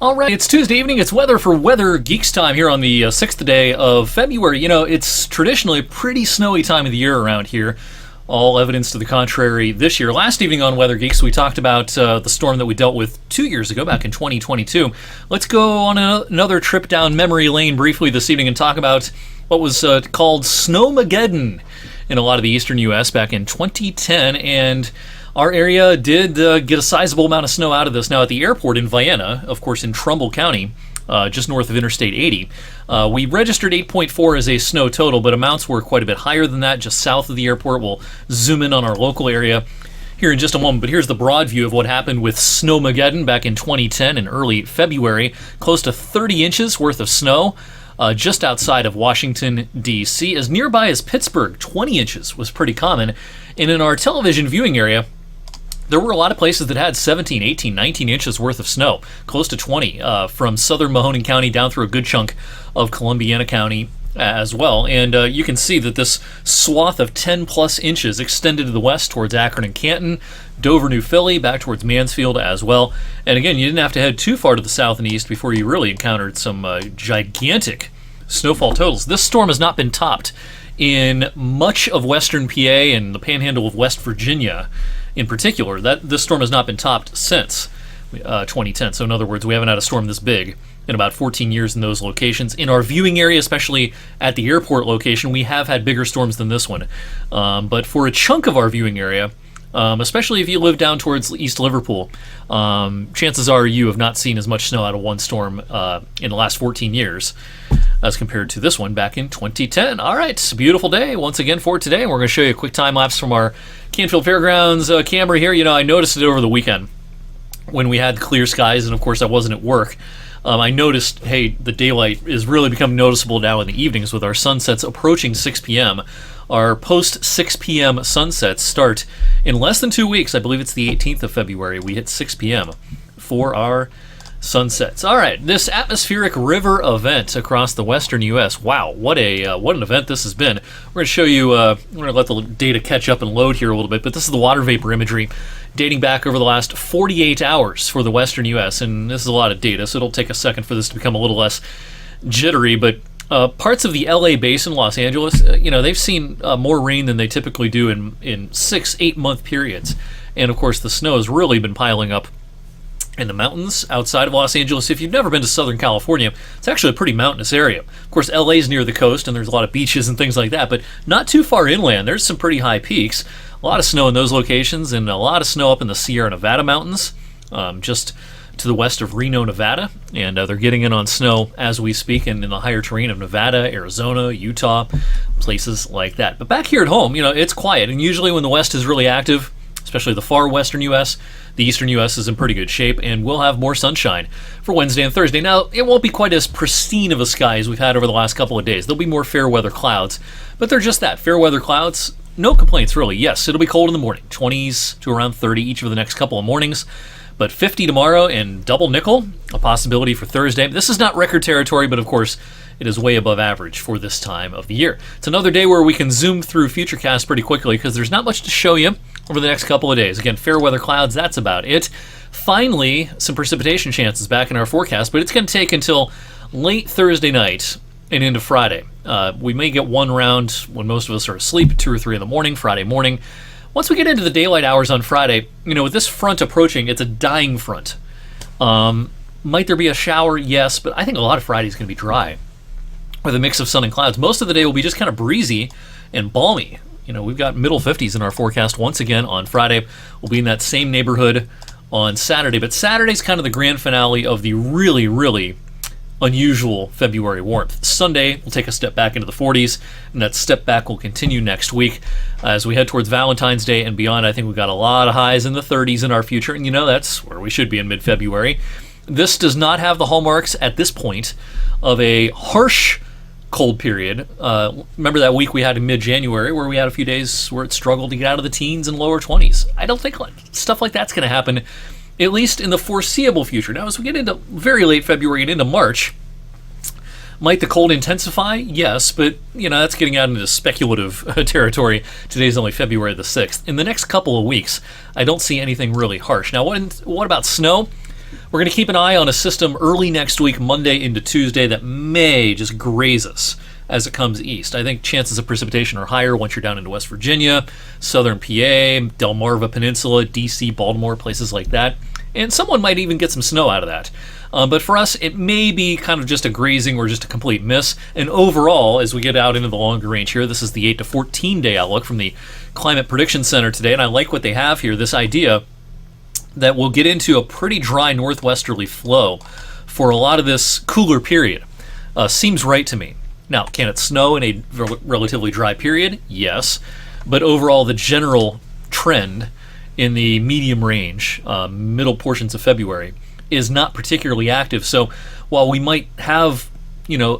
All right, it's Tuesday evening. It's weather for Weather Geeks time here on the 6th day of February. You know, it's traditionally a pretty snowy time of the year around here. All evidence to the contrary this year. Last evening on Weather Geeks, we talked about the storm that we dealt with 2 years ago, back in 2022. Let's go on another trip down memory lane briefly this evening and talk about what was called Snowmageddon in a lot of the eastern U.S. back in 2010, and our area did get a sizable amount of snow out of this. Now, at the airport in Vienna, of course, in Trumbull County, just north of Interstate 80, we registered 8.4 as a snow total, but amounts were quite a bit higher than that, just south of the airport. We'll zoom in on our local area here in just a moment, but here's the broad view of what happened with Snowmageddon back in 2010 in early February. Close to 30 inches worth of snow just outside of Washington, D.C. As nearby as Pittsburgh, 20 inches was pretty common. And in our television viewing area, there were a lot of places that had 17, 18, 19 inches worth of snow, close to 20, from southern Mahoning County down through a good chunk of Columbiana County as well. And you can see that this swath of 10 plus inches extended to the west towards Akron and Canton, Dover, New Philly, back towards Mansfield as well. And again, you didn't have to head too far to the south and east before you really encountered some gigantic snowfall totals. This storm has not been topped in much of western PA and the panhandle of West Virginia in particular. This storm has not been topped since 2010. So in other words, we haven't had a storm this big in about 14 years in those locations. In our viewing area, especially at the airport location, we have had bigger storms than this one. But for a chunk of our viewing area, especially if you live down towards East Liverpool, chances are you have not seen as much snow out of one storm in the last 14 years as compared to this one back in 2010. All right, it's a beautiful day once again for today, and we're going to show you a quick time lapse from our Canfield Fairgrounds camera here. You know, I noticed it over the weekend when we had clear skies, and of course I wasn't at work. I noticed, hey, the daylight is really becoming noticeable now in the evenings with our sunsets approaching 6 p.m. Our post-6 p.m. sunsets start in less than 2 weeks. I believe it's the 18th of February. We hit 6 p.m. for our sunsets. All right, this atmospheric river event across the western U.S. Wow, what an event this has been. We're going to show you, we're going to let the data catch up and load here a little bit, but this is the water vapor imagery dating back over the last 48 hours for the western U.S., and this is a lot of data, so it'll take a second for this to become a little less jittery, but parts of the LA basin, Los Angeles, they've seen more rain than they typically do in 6-8 month periods. And of course, the snow has really been piling up in the mountains outside of Los Angeles. If you've never been to Southern California, it's actually a pretty mountainous area. Of course, LA's near the coast, and there's a lot of beaches and things like that, but not too far inland. There's some pretty high peaks. A lot of snow in those locations, and a lot of snow up in the Sierra Nevada mountains, just to the west of Reno, Nevada, and they're getting in on snow as we speak, and in the higher terrain of Nevada, Arizona, Utah, places like that. But back here at home, it's quiet, and usually when the west is really active, especially the far western U.S., the eastern U.S. is in pretty good shape, and we'll have more sunshine for Wednesday and Thursday. Now, it won't be quite as pristine of a sky as we've had over the last couple of days. There'll be more fair weather clouds, but they're just that, fair weather clouds. No complaints, really. Yes, it'll be cold in the morning, 20s to around 30 each of the next couple of mornings, but 50 tomorrow and double nickel, a possibility for Thursday. This is not record territory, but of course, it is way above average for this time of the year. It's another day where we can zoom through Futurecast pretty quickly because there's not much to show you over the next couple of days. Again, fair weather clouds, that's about it. Finally, some precipitation chances back in our forecast, but it's going to take until late Thursday night and into Friday. We may get one round when most of us are asleep, 2 or 3 in the morning, Friday morning. Once we get into the daylight hours on Friday, with this front approaching, it's a dying front. Might there be a shower? Yes, but I think a lot of Friday is going to be dry with a mix of sun and clouds. Most of the day will be just kind of breezy and balmy. We've got middle 50s in our forecast once again on Friday. We'll be in that same neighborhood on Saturday, but Saturday's kind of the grand finale of the really, really unusual February warmth. Sunday will take a step back into the 40s, and that step back will continue next week. As we head towards Valentine's Day and beyond, I think we've got a lot of highs in the 30s in our future, and that's where we should be in mid-February. This does not have the hallmarks at this point of a harsh cold period. Remember that week we had in mid-January where we had a few days where it struggled to get out of the teens and lower 20s. I don't think stuff like that's going to happen, at least in the foreseeable future. Now, as we get into very late February and into March, might the cold intensify? Yes, but that's getting out into speculative territory. Today's only February the 6th. In the next couple of weeks, I don't see anything really harsh. Now, what about snow? We're going to keep an eye on a system early next week, Monday into Tuesday, that may just graze us as it comes east. I think chances of precipitation are higher once you're down into West Virginia, southern PA, Delmarva Peninsula, DC, Baltimore, places like that. And someone might even get some snow out of that. But for us, it may be kind of just a grazing or just a complete miss. And overall, as we get out into the longer range here, this is the 8 to 14 day outlook from the Climate Prediction Center today. And I like what they have here, this idea that we'll get into a pretty dry northwesterly flow for a lot of this cooler period. Seems right to me. Now, can it snow in a relatively dry period? Yes. But overall, the general trend in the medium range, middle portions of February, is not particularly active. So while we might have,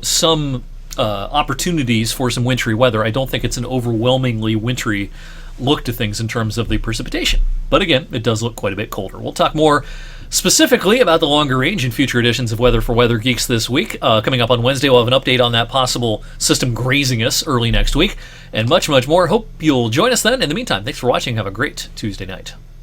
some opportunities for some wintry weather, I don't think it's an overwhelmingly wintry look to things in terms of the precipitation. But again, it does look quite a bit colder. We'll talk more specifically about the longer range in future editions of Weather for Weather Geeks this week. Coming up on Wednesday, we'll have an update on that possible system grazing us early next week, and much, much more. Hope you'll join us then. In the meantime, thanks for watching. Have a great Tuesday night.